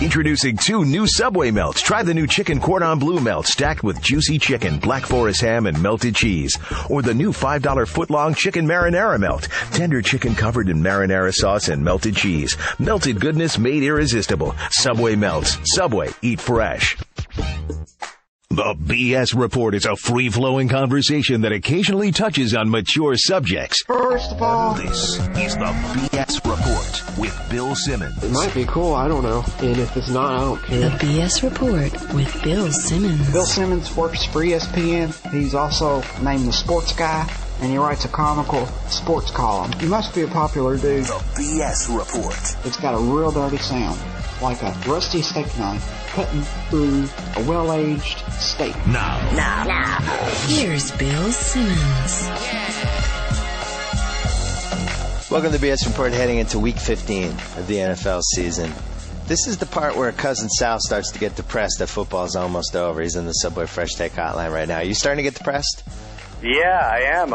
Introducing 2 new Subway melts. Try the new chicken cordon bleu melt stacked with juicy chicken, Black Forest ham, and melted cheese. Or the new $5 footlong chicken marinara melt. Tender chicken covered in marinara sauce and melted cheese. Melted goodness made irresistible. Subway melts. Subway, eat fresh. The B.S. Report is a free-flowing conversation that occasionally touches on mature subjects. First of all, This is the B.S. Report with Bill Simmons. it might be cool, I don't know. And if it's not, I don't care. The B.S. Report with Bill Simmons. Bill Simmons works for ESPN. He's also named the sports guy, and he writes a comical sports column. He must be a popular dude. The B.S. Report. It's got a real dirty sound, like a rusty steak knife cutting through a well-aged steak. Now. Here's Bill Simmons. Welcome to the B.S. Report, heading into Week 15 of the NFL season. This is the part where Cousin Sal starts to get depressed that football's almost over. He's in the Subway Fresh Take hotline right now. Are you starting to get depressed? Yeah, I am.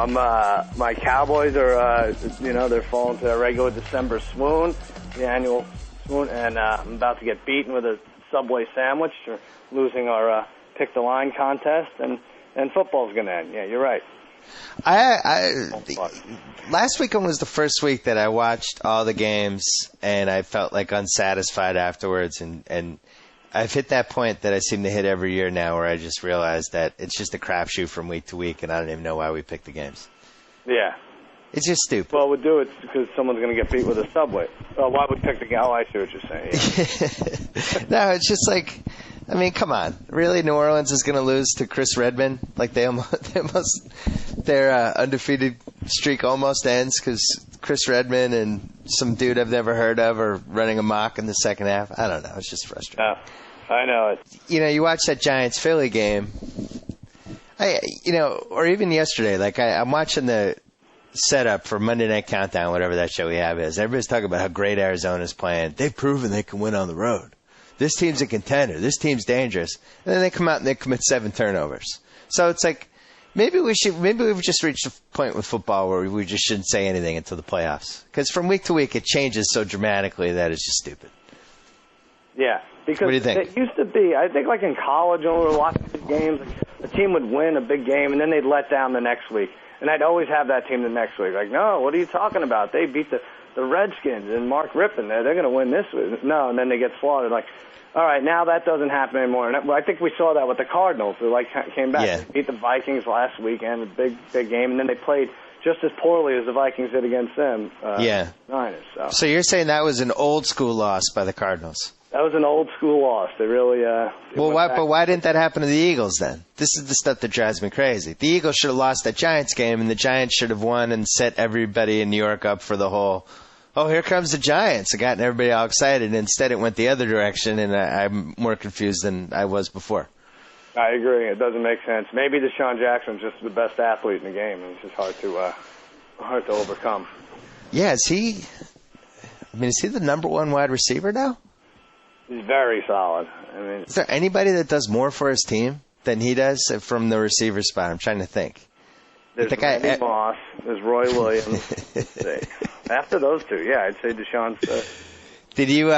My Cowboys are, they're falling to a regular December swoon, the annual swoon, and I'm about to get beaten with a Subway sandwich for losing our pick the line contest, and football's going to end. Yeah, you're right. Last weekend was the first week that I watched all the games, and I felt like unsatisfied afterwards, and I've hit that point that I seem to hit every year now where I just realize that it's just a crapshoot from week to week, and I don't even know why we pick the games. Yeah. It's just stupid. Well, we do it because someone's going to get beat with a Subway. Why would we pick the game? Oh, I see what you're saying. Yeah. No, it's just like, I mean, come on. Really, New Orleans is going to lose to Chris Redmond? Like their undefeated streak almost ends because Chris Redmond and some dude I've never heard of are running amok in the second half. I don't know. It's just frustrating. I know it. You watch that Giants-Philly game, or even yesterday, like I'm watching the setup for Monday Night Countdown, whatever that show we have is. Everybody's talking about how great Arizona's playing. They've proven they can win on the road. This team's a contender. This team's dangerous. And then they come out and they commit 7 turnovers. So it's like, maybe we've just reached a point with football where we just shouldn't say anything until the playoffs. Because from week to week, it changes so dramatically that it's just stupid. Yeah. Because what do you think? It used to be, I think like in college when we were watching the games, a team would win a big game and then they'd let down the next week. And I'd always have that team the next week. Like, no, what are you talking about? They beat the Redskins and Mark Rippon. They're going to win this week. No, and then they get slaughtered. Like, all right, now that doesn't happen anymore. And I think we saw that with the Cardinals. They came back. Yeah. They beat the Vikings last weekend, a big game, and then they played just as poorly as the Vikings did against them. Niners. So you're saying that was an old school loss by the Cardinals? That was an old school loss. They really. But why didn't that happen to the Eagles then? This is the stuff that drives me crazy. The Eagles should have lost that Giants game, and the Giants should have won and set everybody in New York up for the whole, oh, here comes the Giants. It got everybody all excited. Instead, it went the other direction, and I'm more confused than I was before. I agree. It doesn't make sense. Maybe Deshaun Jackson's just the best athlete in the game, and it's just hard to overcome. Yeah, is he the number one wide receiver now? He's very solid. I mean, is there anybody that does more for his team than he does from the receiver spot? I'm trying to think. There's Randy Moss. There's Roy Williams. After those two, yeah, I'd say Deshaun's. Did you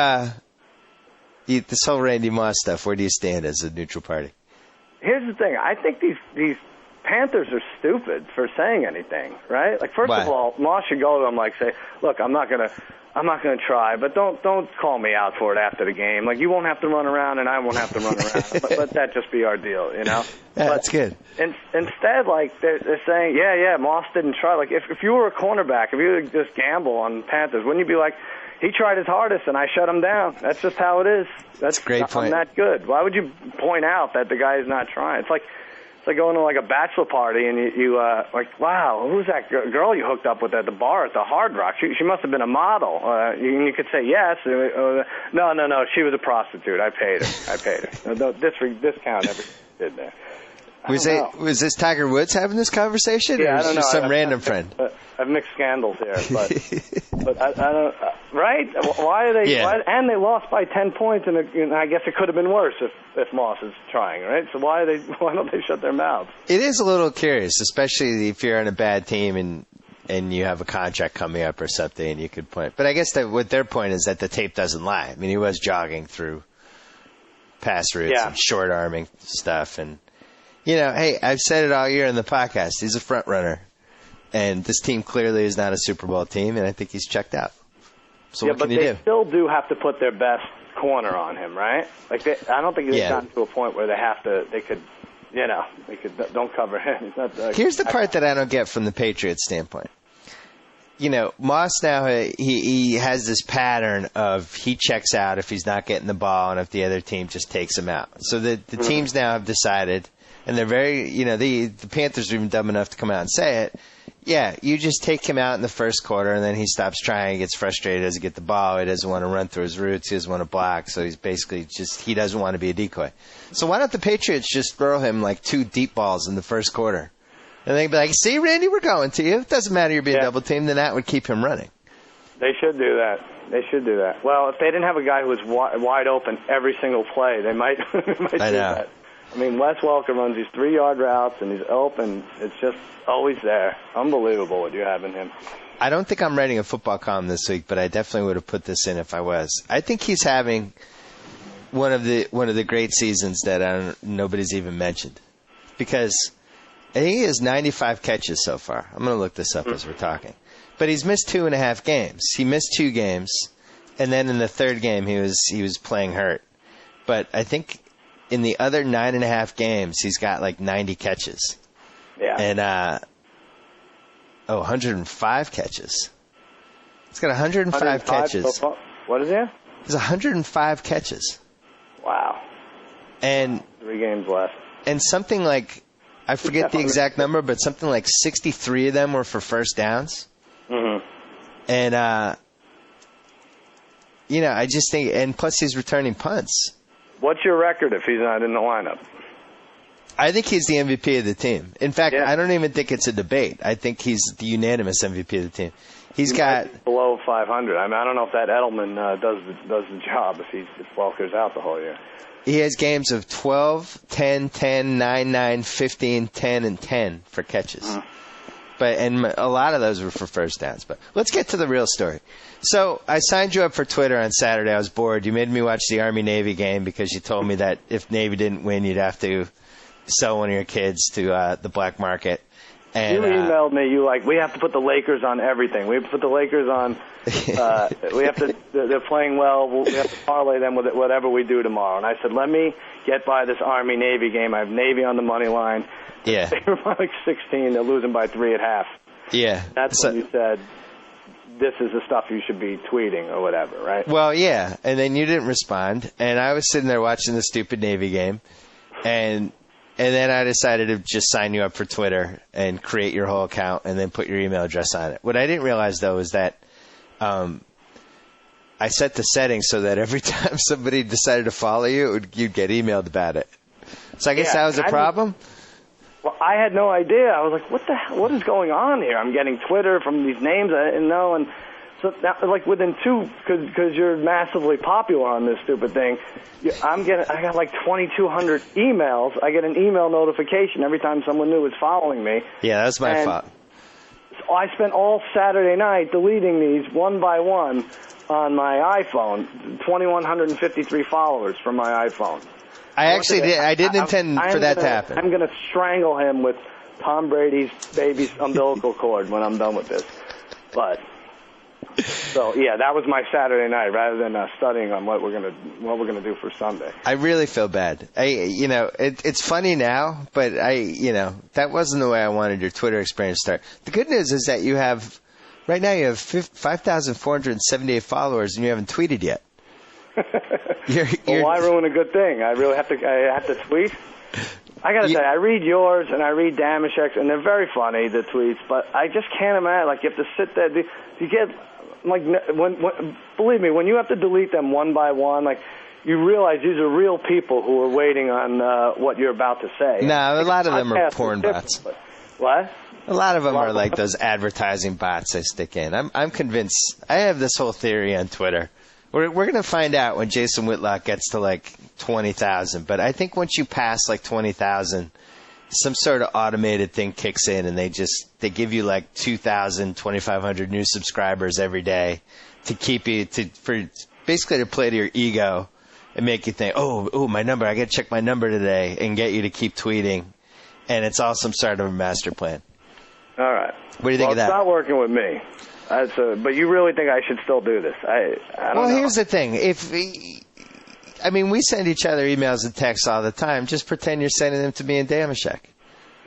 this whole Randy Moss stuff? Where do you stand as a neutral party? Here's the thing. I think these Panthers are stupid for saying anything, right? Like, first of all, Moss should go to them say, look, I'm not gonna try, but don't call me out for it after the game. Like, you won't have to run around, and I won't have to run around. But let that just be our deal, Yeah, that's good. Instead, they're saying, yeah, Moss didn't try. Like, if you were a cornerback, if you would just gamble on Panthers, wouldn't you be like, he tried his hardest, and I shut him down? That's just how it is. That's a great point. I'm that good. Why would you point out that the guy is not trying? It's like going to a bachelor party and you wow, who's that girl you hooked up with at the bar at the Hard Rock? She must have been a model. You could say yes. No, she was a prostitute. I paid her. No, discount everything did there. Was this Tiger Woods having this conversation? Yeah, or I don't know. Just some random friend? I've mixed scandals here, but I don't. Right? Why are they? Yeah. And they lost by 10 points, and I guess it could have been worse if Moss is trying. Right? So why don't they shut their mouths? It is a little curious, especially if you're on a bad team and you have a contract coming up or something, and you could point. But I guess what their point is that the tape doesn't lie. I mean, he was jogging through pass routes and short arming stuff. And, hey, I've said it all year in the podcast. He's a front runner. And this team clearly is not a Super Bowl team, and I think he's checked out. So what can you do? But they still do have to put their best corner on him, right? Like I don't think they've gotten to a point where they could don't cover him. He's not, here's the part that I don't get from the Patriots standpoint. Moss now, he has this pattern of he checks out if he's not getting the ball and if the other team just takes him out. So the teams now have decided, and they're very, the Panthers are even dumb enough to come out and say it. Yeah, you just take him out in the first quarter, and then he stops trying, he gets frustrated, doesn't get the ball, he doesn't want to run through his routes, he doesn't want to block, so he's basically he doesn't want to be a decoy. So why don't the Patriots just throw him like 2 deep balls in the first quarter? And they'd be like, see, Randy, we're going to you. It doesn't matter you're being double teamed, then that would keep him running. They should do that. Well, if they didn't have a guy who was wide open every single play, they might do that. I mean, Wes Welker runs these 3-yard routes, and he's open. It's just always there. Unbelievable what you have in him. I don't think I'm writing a football column this week, but I definitely would have put this in if I was. I think he's having one of the great seasons that nobody's even mentioned. Because I think he has 95 catches so far. I'm going to look this up as we're talking. But he's missed 2.5 games. He missed 2 games, and then in the third game he was playing hurt. But I think in the other 9.5 games, he's got like 90 catches. Yeah. And, 105 catches. He's got 105 catches. What is it? He's 105 catches. Wow. And 3 games left. And something like, I forget the exact number, but something like 63 of them were for first downs. Mm-hmm. And, I just think, and plus he's returning punts. What's your record if he's not in the lineup? I think he's the MVP of the team. In fact, I don't even think it's a debate. I think he's the unanimous MVP of the team. He's got below 500. I mean, I don't know if that Edelman does the job if Welker's out the whole year. He has games of 12, 10, 10, 9, 9, 15, 10, and 10 for catches. And a lot of those were for first downs. But let's get to the real story. So I signed you up for Twitter on Saturday. I was bored. You made me watch the Army-Navy game because you told me that if Navy didn't win, you'd have to sell one of your kids to the black market. And, you emailed me. We have to put the Lakers on everything. We have to put the Lakers on. They're playing well. We have to parlay them with whatever we do tomorrow. And I said, let me get by this Army-Navy game. I have Navy on the money line. Yeah. They were like 16. They're losing by 3 at half. Yeah. That's when you said, this is the stuff you should be tweeting or whatever, right? Well, yeah. And then you didn't respond. And I was sitting there watching the stupid Navy game. And then I decided to just sign you up for Twitter and create your whole account and then put your email address on it. What I didn't realize, though, is that I set the settings so that every time somebody decided to follow you, you'd get emailed about it. So I guess that was a problem? Well, I had no idea. I was like, what the hell? What is going on here? I'm getting Twitter from these names I didn't know. And so that, within because you're massively popular on this stupid thing, I got like 2,200 emails. I get an email notification every time someone new is following me. Yeah, that's my fault. So I spent all Saturday night deleting these one by one on my iPhone. 2,153 followers from my iPhone. I didn't intend for that to happen. I'm going to strangle him with Tom Brady's baby's umbilical cord when I'm done with this. But so that was my Saturday night rather than studying on what we're gonna do for Sunday. I really feel bad. It's funny now, but that wasn't the way I wanted your Twitter experience to start. The good news is that you have 5,478 followers and you haven't tweeted yet. Well, why ruin a good thing? I have to tweet. I gotta say, I read yours and I read Damashek's, and they're very funny, the tweets. But I just can't imagine. You have to sit there. You get believe me, when you have to delete them one by one, you realize these are real people who are waiting on what you're about to say. No, a lot of them are porn bots. What? A lot of them are like those advertising bots they stick in. I'm convinced. I have this whole theory on Twitter. We're going to find out when Jason Whitlock gets to 20,000. But I think once you pass 20,000, some sort of automated thing kicks in, and they give you 2,000, 2,500 new subscribers every day to keep you basically to play to your ego and make you think, oh, my number, I got to check my number today, and get you to keep tweeting. And it's all some sort of a master plan. All right. What do you think of that? It's not working with me. But you really think I should still do this? I don't know. Well, here's the thing. We send each other emails and texts all the time. Just pretend you're sending them to me and Damashek.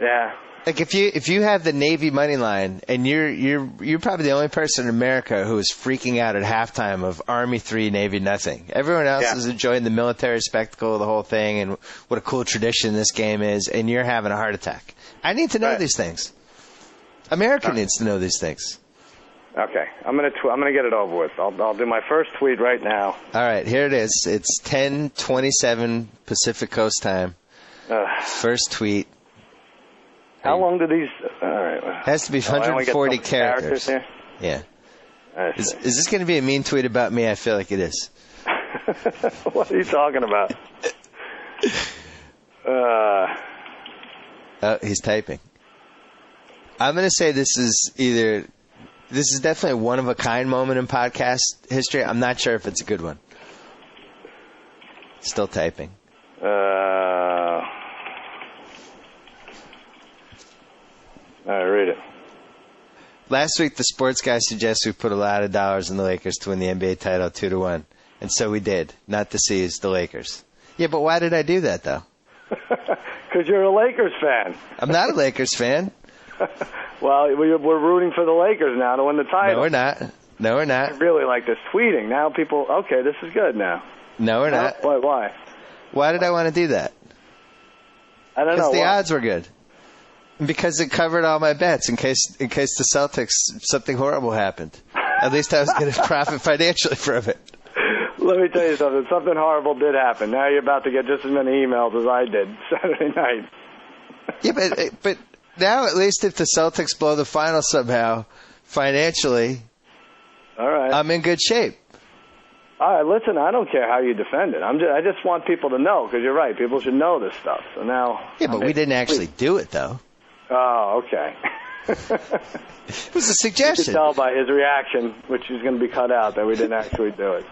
Yeah. Like if you have the Navy money line, and you're probably the only person in America who is freaking out at halftime of Army 3, Navy nothing. Everyone else is enjoying the military spectacle of the whole thing and what a cool tradition this game is, and you're having a heart attack. I need to know these things. America needs to know these things. Okay, I'm gonna get it over with. I'll do my first tweet right now. All right, here it is. It's 10:27 Pacific Coast time. First tweet. How long do these? All right. Has to be 140 characters. Here? Yeah. Is this going to be a mean tweet about me? I feel like it is. What are you talking about? Oh, he's typing. I'm going to say this is definitely a one-of-a-kind moment in podcast history. I'm not sure if it's a good one. Still typing. All right, read it. Last week, the sports guy suggested we put a lot of dollars in the Lakers to win the NBA title 2-1. And so we did. Not to seize the Lakers. Yeah, but why did I do that, though? Because you're a Lakers fan. I'm not a Lakers fan. Well, we're rooting for the Lakers now to win the title. No, we're not. I really like this tweeting. Now people, okay, this is good now. No, we're not. Why? Why did I want to do that? I don't know. Because the odds were good. Because it covered all my bets in case the Celtics, something horrible happened. At least I was going to profit financially from it. Let me tell you something. Something horrible did happen. Now you're about to get just as many emails as I did Saturday night. Yeah, but now at least if the Celtics blow the final somehow, financially, all right, I'm in good shape. All right, listen, I don't care how you defend it. I just want people to know, because you're right. People should know this stuff. So now, yeah, but we didn't actually do it, though. Oh, okay. It was a suggestion. You could tell by his reaction, which is going to be cut out, that we didn't actually do it.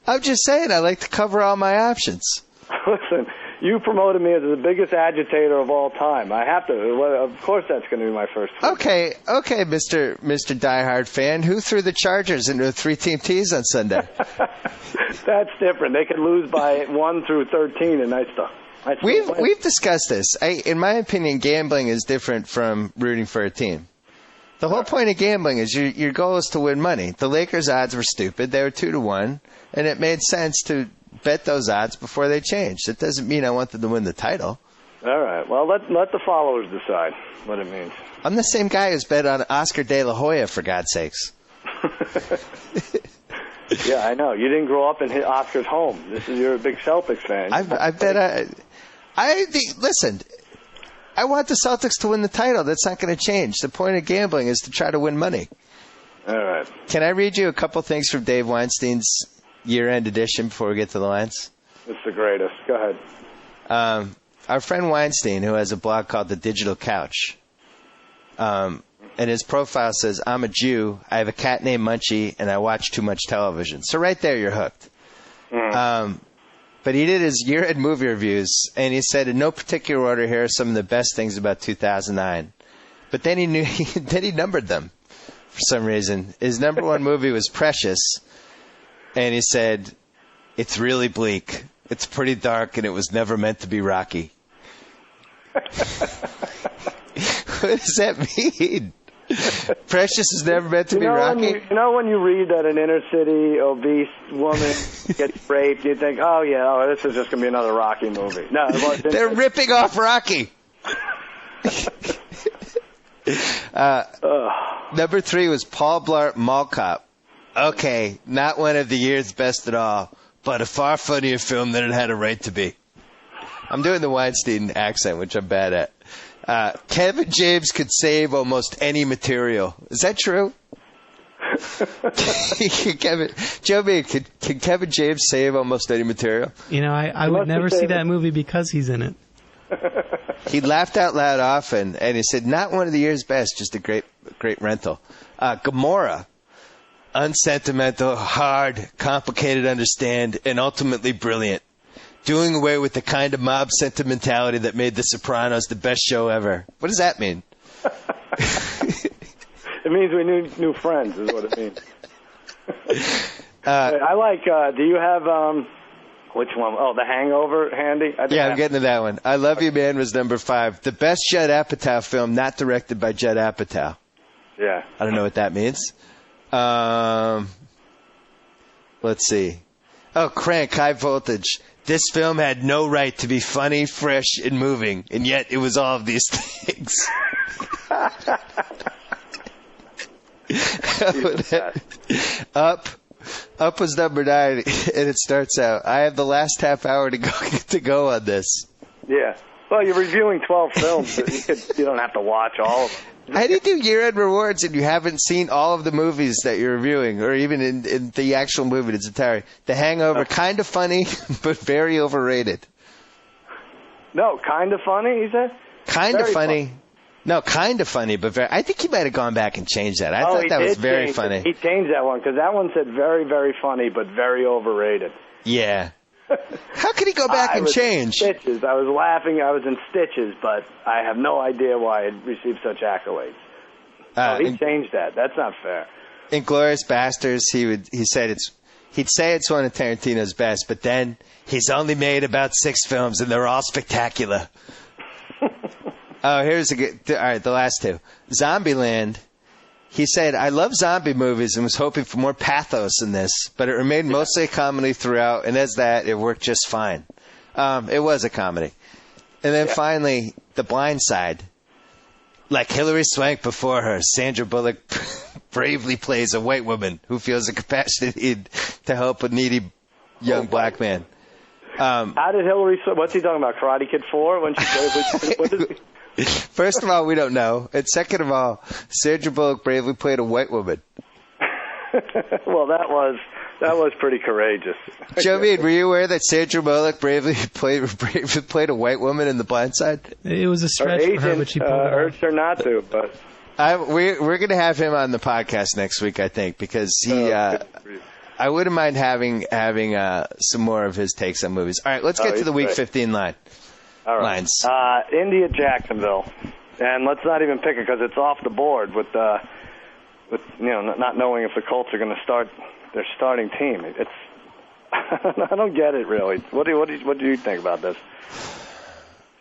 I'm just saying, I like to cover all my options. Listen, you promoted me as the biggest agitator of all time. I have to. Well, of course, that's going to be my first tweet. Okay, Mr. Diehard fan. Who threw the Chargers into a 3-team tease on Sunday? That's different. They could lose by 1 through 13, and I still. We've discussed this. In my opinion, gambling is different from rooting for a team. The whole point of gambling is your goal is to win money. The Lakers' odds were stupid. They were 2-1, and it made sense to bet those odds before they changed. It doesn't mean I want them to win the title. All right. Well, let the followers decide what it means. I'm the same guy who's bet on Oscar De La Hoya, for God's sakes. Yeah, I know. You didn't grow up in Oscar's home. You're a big Celtics fan. I bet listen, I want the Celtics to win the title. That's not going to change. The point of gambling is to try to win money. All right. Can I read you a couple things from Dave Weinstein's year-end edition before we get to the lines? It's the greatest. Go ahead. Our friend Weinstein, who has a blog called The Digital Couch, and his profile says, I'm a Jew, I have a cat named Munchie, and I watch too much television. So right there, you're hooked. Mm. But he did his year-end movie reviews, and he said, in no particular order, here are some of the best things about 2009. But then he numbered them for some reason. His number one movie was Precious, and he said, it's really bleak. It's pretty dark, and it was never meant to be Rocky. What does that mean? Precious is never meant to be Rocky? When you read that an inner-city obese woman gets raped, you think, this is just going to be another Rocky movie. No, they're ripping off Rocky. Number 3 was Paul Blart Mall Cop. Okay, not one of the year's best at all, but a far funnier film than it had a right to be. I'm doing the Weinstein accent, which I'm bad at. Kevin James could save almost any material. Is that true? Can Kevin James save almost any material? I would never see that movie because he's in it. He laughed out loud often, and he said, not one of the year's best, just a great rental. Gomorrah. unsentimental, hard, complicated to understand, and ultimately brilliant. Doing away with the kind of mob sentimentality that made The Sopranos the best show ever. What does that mean? It means we need new friends, is what it means. I like, do you have, which one? Oh, The Hangover handy? Yeah, I'm getting to that one. I Love You, Man was number 5. The best Judd Apatow film not directed by Judd Apatow. Yeah. I don't know what that means. Let's see. Oh, Crank, High Voltage. This film had no right to be funny, fresh, and moving, and yet it was all of these things. Up was number 9, and it starts out, I have the last half hour to go on this. Yeah. Well, you're reviewing 12 films, so you don't have to watch all of them. How do you do year-end rewards and you haven't seen all of the movies that you're reviewing, or even in the actual movie in its entirety? The Hangover, kind of funny, but very overrated. No, kind of funny, he said? Kind of funny. No, kind of funny, but very... I think he might have gone back and changed that. I thought that was very funny. He changed that one, because that one said very, very funny, but very overrated. Yeah. How could he go back and change? Stitches. I was laughing. I was in stitches, but I have no idea why it received such accolades. He changed that. That's not fair. Inglourious Basterds, he'd say it's one of Tarantino's best, but then he's only made about 6 films, and they're all spectacular. Oh, here's a good... All right, the last 2. Zombieland. He said, I love zombie movies and was hoping for more pathos in this, but it remained mostly a comedy throughout, and as that, it worked just fine. It was a comedy. And then finally, The Blind Side. Like Hilary Swank before her, Sandra Bullock bravely plays a white woman who feels a compassionate need to help a needy young black man. How did Hilary Swank... What's he talking about, Karate Kid 4? When she First of all, we don't know. And second of all, Sandra Bullock bravely played a white woman. Well, that was pretty courageous. Joe Mead, were you aware that Sandra Bullock bravely played a white woman in The Blind Side? It was a stretch for her, but she pulled it off. Urged her not to, but... We're going to have him on the podcast next week, I think, because he... I wouldn't mind having some more of his takes on movies. All right, let's get to the Week 15 line. All right. Lines. Indy at Jacksonville, and let's not even pick it because it's off the board with not knowing if the Colts are going to start their starting team. It's I don't get it really. What do you think about this?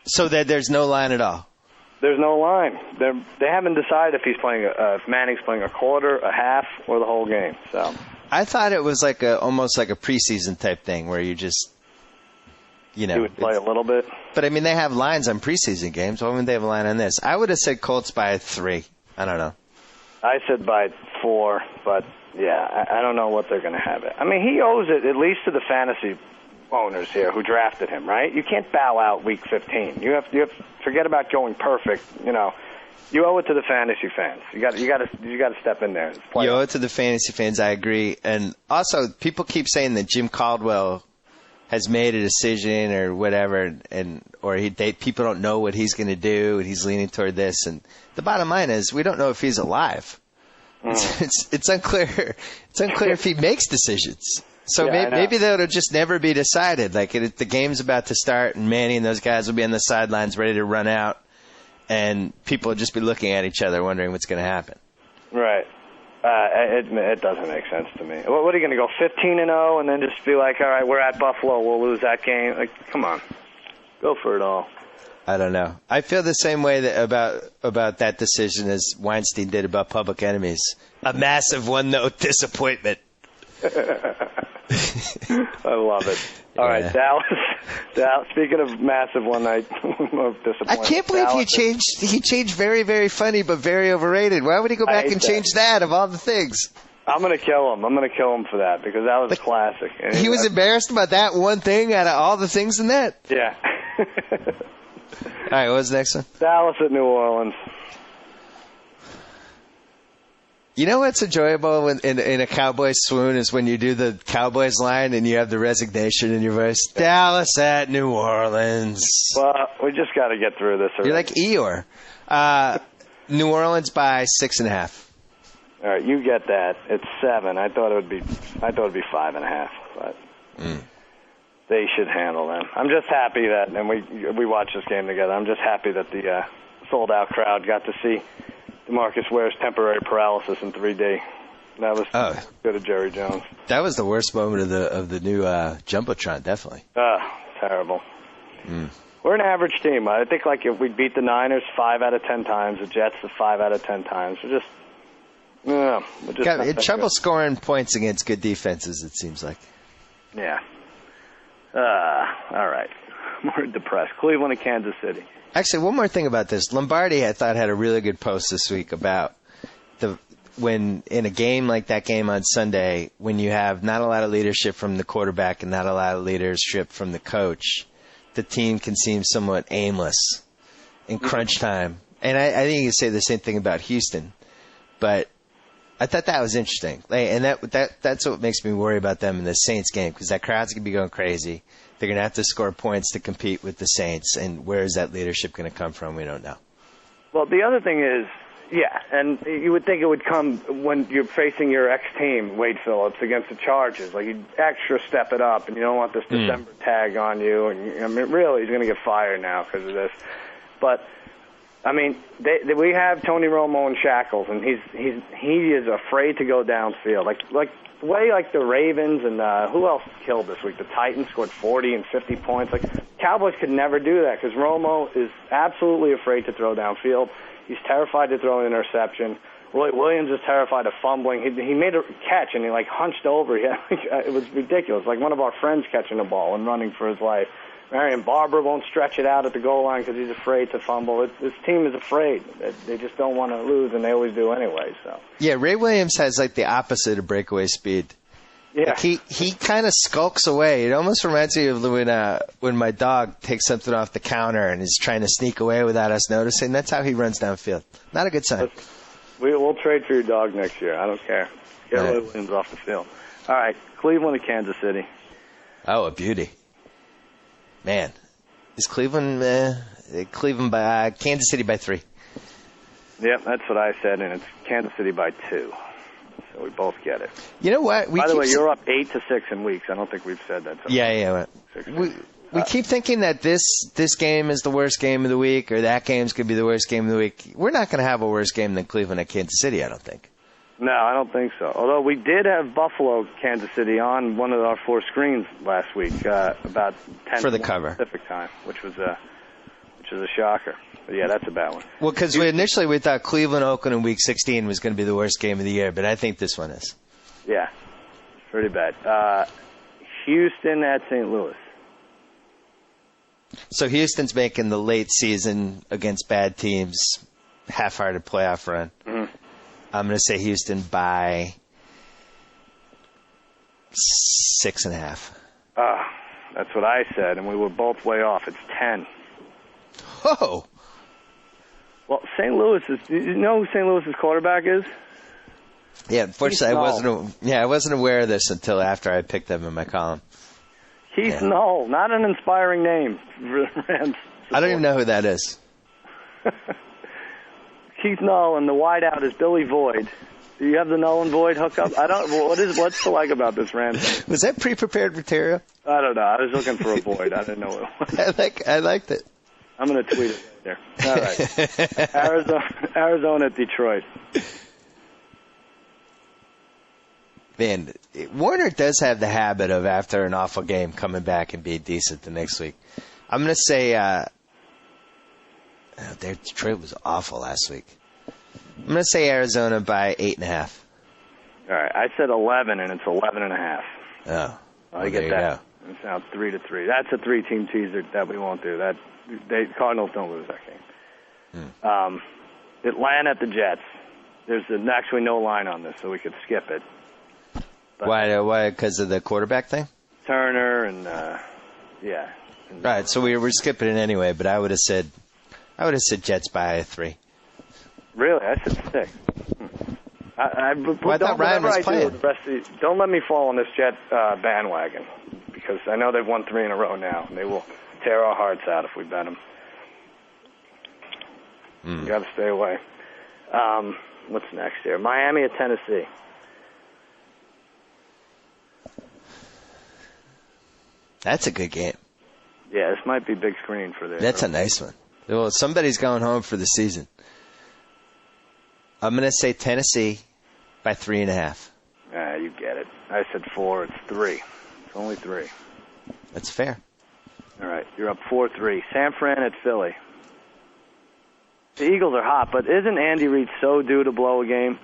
So that there's no line at all. There's no line. They haven't decided if if Manning's playing a quarter, a half, or the whole game. So I thought it was almost like a preseason type thing where you just. You would play a little bit. But, I mean, they have lines on preseason games. Why wouldn't they have a line on this? I would have said Colts by 3. I don't know. I said by 4, but, yeah, I don't know what they're going to have it. I mean, he owes it at least to the fantasy owners here who drafted him, right? You can't bow out Week 15. You have forget about going perfect, You owe it to the fantasy fans. You got to step in there. You owe it to the fantasy fans, I agree. And also, people keep saying that Jim Caldwell has made a decision or whatever, people don't know what he's going to do, and he's leaning toward this. And the bottom line is, we don't know if he's alive. It's unclear. It's unclear if he makes decisions. So maybe that'll just never be decided. The game's about to start, and Manny and those guys will be on the sidelines ready to run out, and people will just be looking at each other, wondering what's going to happen. Right. It doesn't make sense to me. What are you going to go 15-0 and then just be like, all right, we're at Buffalo, we'll lose that game? Come on, go for it all. I don't know. I feel the same way about that decision as Weinstein did about Public Enemies. A massive one-note disappointment. I love it. All right, Dallas. Speaking of massive one-night disappointment, I can't believe he changed very, very funny but very overrated. Why would he go back and change that of all the things? I'm going to kill him. I'm going to kill him for that because that was a classic. And he was embarrassed about that one thing out of all the things in that? Yeah. All right, what's the next one? Dallas at New Orleans. You know what's enjoyable in a Cowboys swoon is when you do the Cowboys line and you have the resignation in your voice. Dallas at New Orleans. Well, we just got to get through this already. You're like Eeyore. New Orleans by 6.5. All right, you get that. It's 7. I thought it would be 5.5, but they should handle them. I'm just happy that, and we watched this game together. I'm just happy that the sold-out crowd got to see DeMarcus Ware's temporary paralysis in 3D. That was good of Jerry Jones. That was the worst moment of the new Jumbotron, definitely. Terrible. We're an average team. I think like if we beat the Niners 5 out of 10 times, the Jets 5 out of 10 times. We're just trouble scoring points against good defenses, it seems like. Yeah. All right. We're depressed. Cleveland and Kansas City. Actually, one more thing about this. Lombardi, I thought, had a really good post this week about when in a game like that game on Sunday, when you have not a lot of leadership from the quarterback and not a lot of leadership from the coach, the team can seem somewhat aimless in crunch time. And I think you can say the same thing about Houston. But I thought that was interesting. And that's what makes me worry about them in the Saints game, because that crowd's going to be going crazy. They're going to have to score points to compete with the Saints. And where is that leadership going to come from? We don't know. Well, the other thing is, and you would think it would come when you're facing your ex-team, Wade Phillips, against the Chargers. Like, you extra step it up, and you don't want this December tag on you. And I mean, really, he's going to get fired now because of this. But, I mean, we have Tony Romo in shackles, and he is afraid to go downfield. Like the way like the Ravens and who else killed this week? The Titans scored 40 and 50 points. Like, Cowboys could never do that because Romo is absolutely afraid to throw downfield. He's terrified to throw an interception. Roy Williams is terrified of fumbling. He made a catch, and he, like, hunched over. It was ridiculous. Like one of our friends catching a ball and running for his life. Marion Barber won't stretch it out at the goal line because he's afraid to fumble. This team is afraid. They just don't want to lose, and they always do anyway. So yeah, Ray Williams has, like, the opposite of breakaway speed. Yeah. Like he kind of skulks away. It almost reminds me of when my dog takes something off the counter and is trying to sneak away without us noticing. That's how he runs downfield. Not a good sign. We'll trade for your dog next year. I don't care. Get Roy Williams off the field. All right, Cleveland and Kansas City. Oh, a beauty. Man, is Cleveland by Kansas City by 3? Yep, that's what I said, and it's Kansas City by 2. So we both get it. You know what? By the way, you're up 8-6 in weeks. I don't think we've said that. Yeah. We keep thinking that this game is the worst game of the week, or that game's going to be the worst game of the week. We're not going to have a worse game than Cleveland at Kansas City, I don't think. No, I don't think so. Although we did have Buffalo, Kansas City on one of our 4 screens last week, about 10 for the cover Pacific time, which was a shocker. But yeah, that's a bad one. Well, because we thought Cleveland Oakland in Week 16 was going to be the worst game of the year, but I think this one is. Yeah, pretty bad. Houston at St. Louis. So Houston's making the late season against bad teams, half-hearted playoff run. Mm-hmm. I'm going to say Houston by 6.5. That's what I said, and we were both way off. It's 10. Oh. Well, St. Louis is. You know who St. Louis's quarterback is? Yeah, unfortunately, I wasn't aware of this until after I picked them in my column. Keith Null, not an inspiring name. I don't even know who that is. Keith Null, and the wideout is Billy Boyd. Do you have the Null and Boyd hookup? I don't. What's to like about this, Rand? Was that pre-prepared material? I don't know. I was looking for a Boyd. I didn't know what it was. I liked it. I'm going to tweet it there. All right. Arizona at Detroit. Man, Warner does have the habit of, after an awful game, coming back and being decent the next week. I'm going to say Detroit was awful last week. I'm going to say Arizona by 8.5. All right. I said 11, and it's 11.5. Oh. I get that. It sounds 3-3. That's a 3-team teaser that we won't do. Cardinals don't lose that game. Atlanta at the Jets. There's actually no line on this, so we could skip it. But why? Because of the quarterback thing? Turner and yeah. Right. So we're skipping it anyway. But I would have said Jets by 3. Really? I said 6. I thought Ryan was playing. Don't let me fall on this Jet bandwagon, because I know they've won 3 in a row now, and they will tear our hearts out if we bet them. You got to stay away. What's next here? Miami at Tennessee. That's a good game. Yeah, this might be big screen for this. That's a nice one. Well, somebody's going home for the season. I'm going to say Tennessee by 3.5. You get it. I said 4. It's 3. It's only 3. That's fair. All right, you're up 4-3. San Fran at Philly. The Eagles are hot, but isn't Andy Reid so due to blow a game?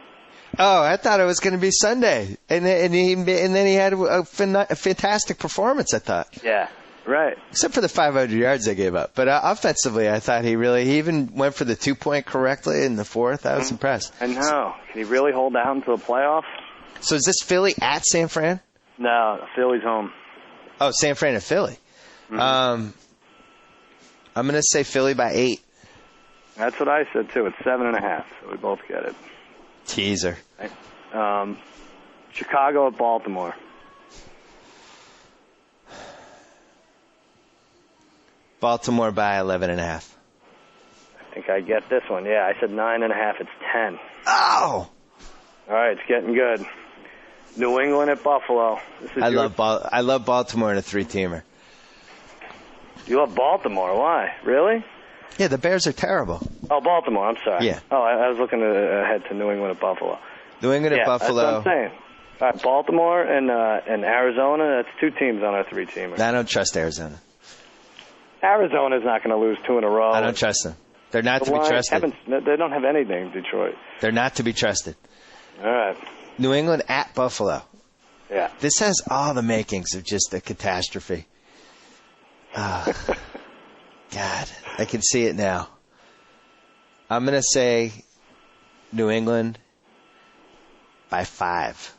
Oh, I thought it was going to be Sunday, and then he had a fantastic performance, I thought. Yeah, right. Except for the 500 yards they gave up. But offensively, I thought he even went for the 2-point correctly in the fourth. I was impressed. I know. Can he really hold down to the playoffs? So is this Philly at San Fran? No, Philly's home. Oh, San Fran at Philly. Mm-hmm. I'm going to say Philly by 8. That's what I said, too. It's 7.5, so we both get it. Teaser. Chicago at Baltimore. Baltimore by 11.5. I think I get this one. Yeah, I said 9.5. It's 10. Oh! All right, it's getting good. New England at Buffalo. I love Baltimore in a 3-teamer. You love Baltimore? Why? Really? Yeah, the Bears are terrible. Oh, Baltimore. I'm sorry. Yeah. Oh, I was looking ahead to New England at Buffalo. New England at Buffalo. That's what I'm saying. All right, Baltimore and Arizona. That's 2 teams on our 3-teamer. I don't trust Arizona. Arizona's not going to lose 2 in a row. I don't trust them. They're not to be trusted. They don't have anything, Detroit. They're not to be trusted. All right. New England at Buffalo. Yeah. This has all the makings of just a catastrophe. God, I can see it now. I'm going to say New England by 5.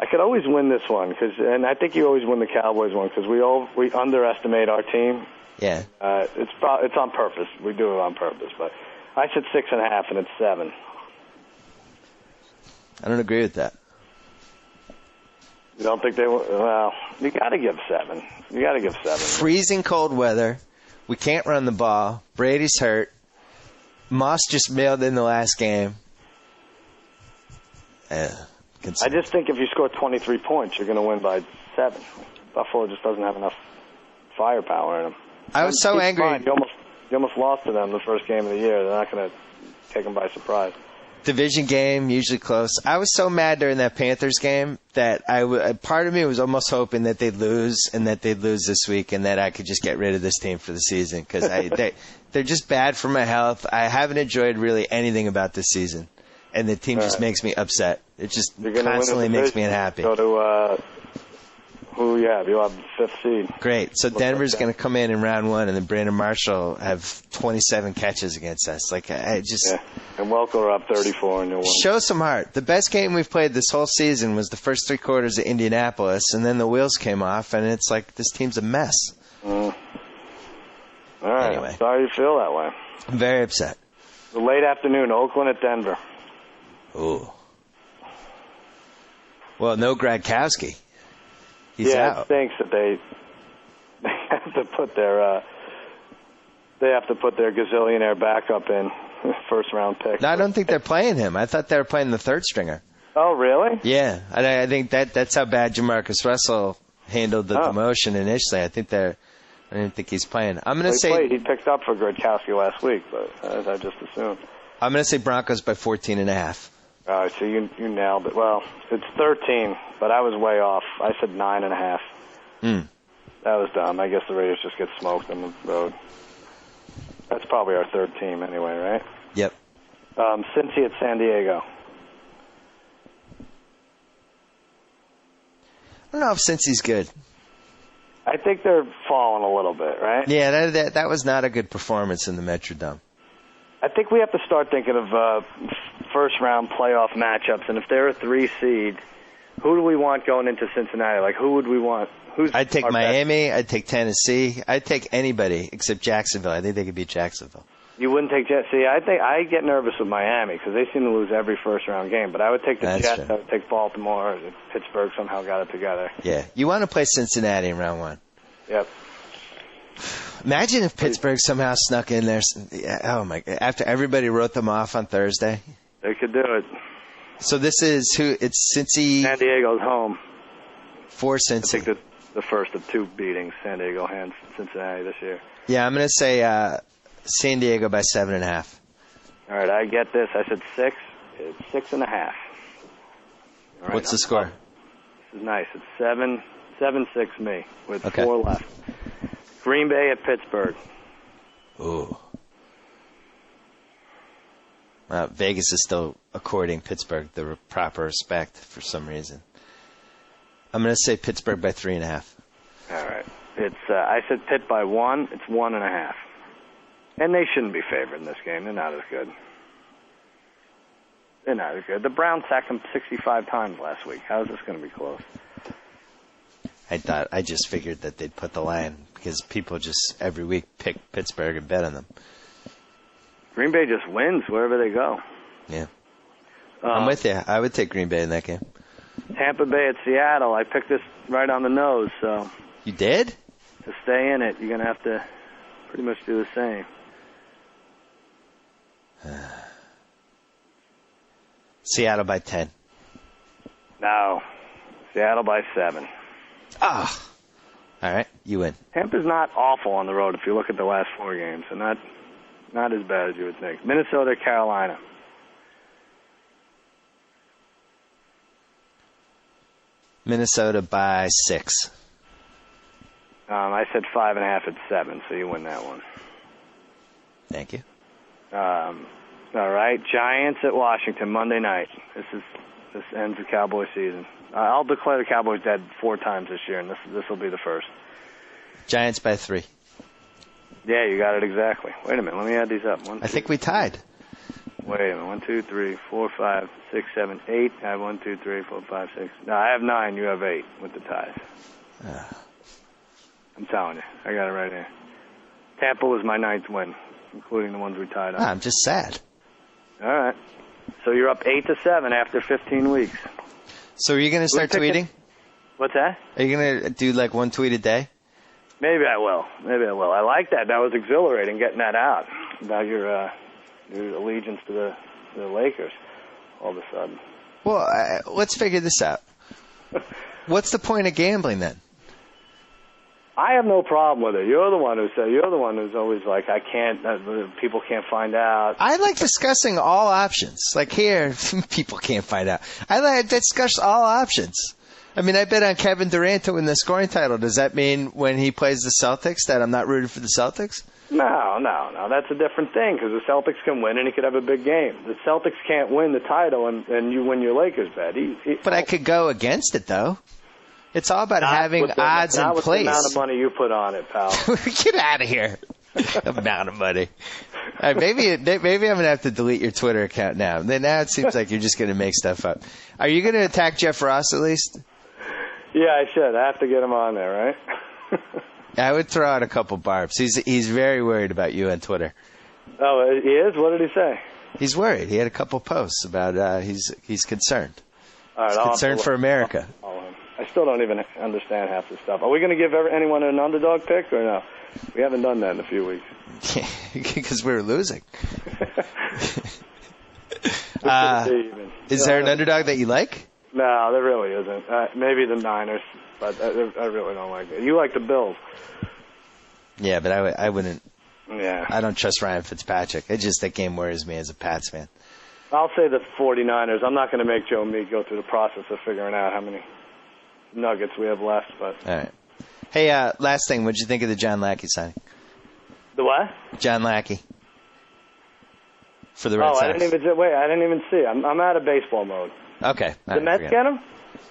I could always win this one, and I think you always win the Cowboys one, because we underestimate our team. Yeah. It's on purpose. We do it on purpose. But I said 6.5, and it's 7. I don't agree with that. You don't think they will? Well, you got to give 7. You got to give 7. Freezing cold weather. We can't run the ball. Brady's hurt. Moss just mailed in the last game. I just think if you score 23 points, you're going to win by 7. Buffalo just doesn't have enough firepower in them. I was so angry. You almost lost to them the first game of the year. They're not going to take them by surprise. Division game, usually close. I was so mad during that Panthers game that part of me was almost hoping that they'd lose and that they'd lose this week and that I could just get rid of this team for the season because they're just bad for my health. I haven't enjoyed really anything about this season, and the team just makes me upset. It just constantly makes me unhappy. Go to who you have? You'll have the 5th seed. Great. So Denver's going to come in round 1, and then Brandon Marshall have 27 catches against us. And Welker are up 34, and you'll win. Show some heart. The best game we've played this whole season was the first 3 quarters at Indianapolis, and then the wheels came off, and it's like this team's a mess. All right. Anyway. Sorry you feel that way. I'm very upset. The late afternoon, Oakland at Denver. Ooh. Well, no Gradkowski. He's out. It stinks that they have to put their gazillionaire backup in first round pick. No, I don't think they're playing him. I thought they were playing the 3rd stringer. Oh, really? Yeah, I think that's how bad Jamarcus Russell handled the demotion initially. I didn't think he's playing. I'm going to say he picked up for Gradkowski last week, but I just assumed. I'm going to say Broncos by 14.5. All right, so you nailed it. Well, it's 13, but I was way off. I said 9.5. That was dumb. I guess the Raiders just get smoked on the road. That's probably our 3rd team anyway, right? Yep. Cincy at San Diego. I don't know if Cincy's good. I think they're falling a little bit, right? Yeah, that was not a good performance in the Metrodome. I think we have to start thinking of first-round playoff matchups, and if they're a 3 seed, who do we want going into Cincinnati? Like, who would we want? I'd take Miami. Best? I'd take Tennessee. I'd take anybody except Jacksonville. I think they could beat Jacksonville. You wouldn't take Jets? See, I think I get nervous with Miami because they seem to lose every first-round game. But I would take the Jets. True. I would take Baltimore. If Pittsburgh somehow got it together. Yeah. You want to play Cincinnati in round 1. Yep. Imagine if Pittsburgh somehow snuck in there. Oh, my God. After everybody wrote them off on Thursday. They could do it. So this is who? It's Cincy. San Diego's home. For I Cincy. think the first of 2 beatings San Diego hands Cincinnati this year. Yeah, I'm going to say San Diego by 7.5. All right, I get this. I said 6. It's 6.5. Right, what's the score? This is nice. It's 7-6 me with 4 left. Green Bay at Pittsburgh. Ooh. Vegas is still according Pittsburgh the proper respect for some reason. I'm going to say Pittsburgh by 3.5. All right. It's I said Pitt by 1. It's 1.5. And they shouldn't be favored in this game. They're not as good. They're not as good. The Browns sacked them 65 times last week. How is this going to be close? I just figured that they'd put the line because people just every week pick Pittsburgh and bet on them. Green Bay just wins wherever they go. Yeah. I'm with you. I would take Green Bay in that game. Tampa Bay at Seattle. I picked this right on the nose, so. You did? To stay in it, you're going to have to pretty much do the same. Seattle by 10. No. Seattle by 7. Ah. All right, you win. Tampa's not awful on the road if you look at the last 4 games, and not as bad as you would think. Minnesota, Carolina. Minnesota by 6. I said 5.5 at 7, so you win that one. Thank you. All right, Giants at Washington Monday night. This ends the Cowboy season. I'll declare the Cowboys dead 4 times this year, and this will be the first. Giants by 3. Yeah, you got it exactly. Wait a minute, let me add these up. I think we tied. Wait a minute. 1, 2, 3, 4, 5, 6, 7, 8. I have 1, 2, 3, 4, 5, 6. No, I have 9. You have 8 with the ties. I'm telling you, I got it right here. Tampa was my 9th win, including the ones we tied up. I'm just sad. All right. So you're up 8-7 after 15 weeks. So are you going to start tweeting? What's that? Are you going to do like 1 tweet a day? Maybe I will. I like that. That was exhilarating getting that out about your allegiance to the Lakers all of a sudden. Well, let's figure this out. What's the point of gambling then? I have no problem with it. You're the one who's always like, I can't, people can't find out. I like discussing all options. Like here, people can't find out. I like to discuss all options. I mean, I bet on Kevin Durant to win the scoring title. Does that mean when he plays the Celtics that I'm not rooting for the Celtics? No. That's a different thing because the Celtics can win and he could have a big game. The Celtics can't win the title and you win your Lakers bet. But I could go against it, though. It's all about having odds in place. Not with the amount of money you put on it, pal. Get out of here. Amount of money. All right, maybe I'm going to have to delete your Twitter account now. Now it seems like you're just going to make stuff up. Are you going to attack Jeff Ross at least? Yeah, I should. I have to get him on there, right? I would throw out a couple barbs. He's very worried about you on Twitter. Oh, he is? What did he say? He's worried. He had a couple posts about he's concerned. All right, he's concerned for America. I still don't even understand half this stuff. Are we going to give anyone an underdog pick or no? We haven't done that in a few weeks. Because we were losing. Is there an underdog that you like? No, there really isn't. Maybe the Niners, but I really don't like it. You like the Bills. Yeah, but I wouldn't. Yeah. I don't trust Ryan Fitzpatrick. That game worries me as a Pats fan. I'll say the 49ers. I'm not going to make Joe Meek go through the process of figuring out how many nuggets we have left. But all right. Hey, last thing. What'd you think of the John Lackey signing? The what? John Lackey. For the Red Sox. I didn't even see. I'm out of baseball mode. Okay. The Mets get him?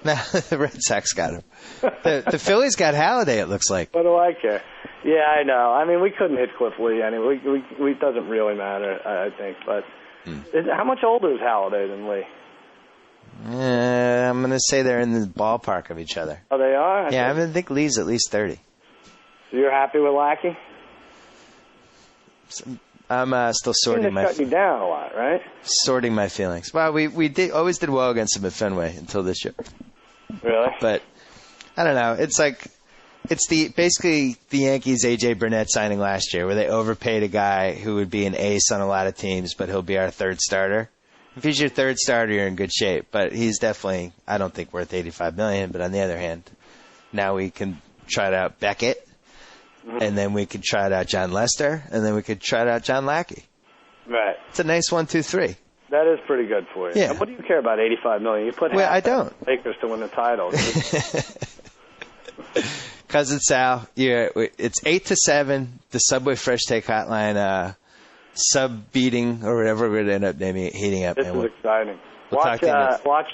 No, the Red Sox got him. The Phillies got Halladay, it looks like. What do I care? Yeah, I know. I mean, we couldn't hit Cliff Lee. I mean, it doesn't really matter, I think. But how much older is Halladay than Lee? I'm going to say they're in the ballpark of each other. Oh, they are? I think Lee's at least 30. So you're happy with Lackey? I'm still sorting my. Cut you down a lot, right? Sorting my feelings. Well, we always did well against him at Fenway until this year. Really? But I don't know. It's like basically the Yankees A.J. Burnett signing last year, where they overpaid a guy who would be an ace on a lot of teams, but he'll be our third starter, If he's your third starter, you're in good shape. But he's definitely, I don't think, worth $85 million. But on the other hand, now we can try out Beckett, and then we could try out John Lester, and then we could try out John Lackey. Right. It's a nice 1-2-3. That is pretty good for you. Yeah. And what do you care about $85 million? You put I don't. Lakers to win the title. Cousin Sal, it's 8-7. The Subway Fresh Take Hotline sub beating or whatever we're going to end up heating up. This is exciting. We'll watch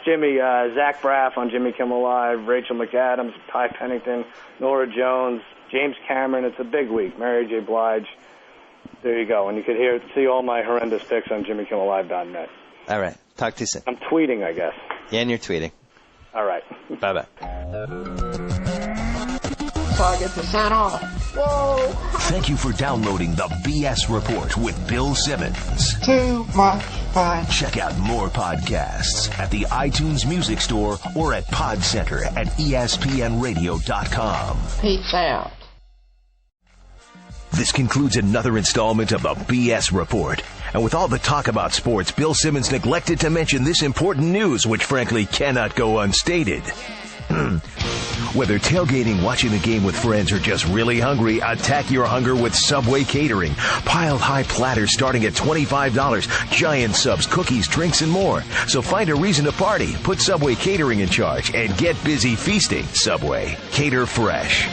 Jimmy, Zach Braff on Jimmy Kimmel Live, Rachel McAdams, Ty Pennington, Nora Jones, James Cameron. It's a big week. Mary J. Blige. There you go. And you could see all my horrendous picks on JimmyKimmelLive.net. All right. Talk to you soon. I'm tweeting, I guess. Yeah, and you're tweeting. All right. Bye-bye. So I get to sign off. Whoa! Thank you for downloading the B.S. Report with Bill Simmons. Too much fun. Check out more podcasts at the iTunes Music Store or at Pod Center at ESPNRadio.com. Peace out. This concludes another installment of the B.S. Report. And with all the talk about sports, Bill Simmons neglected to mention this important news, which frankly cannot go unstated. Whether tailgating, watching the game with friends, or just really hungry, attack your hunger with Subway Catering. Piled high platters starting at $25, giant subs, cookies, drinks, and more. So find a reason to party, put Subway Catering in charge, and get busy feasting. Subway. Cater fresh.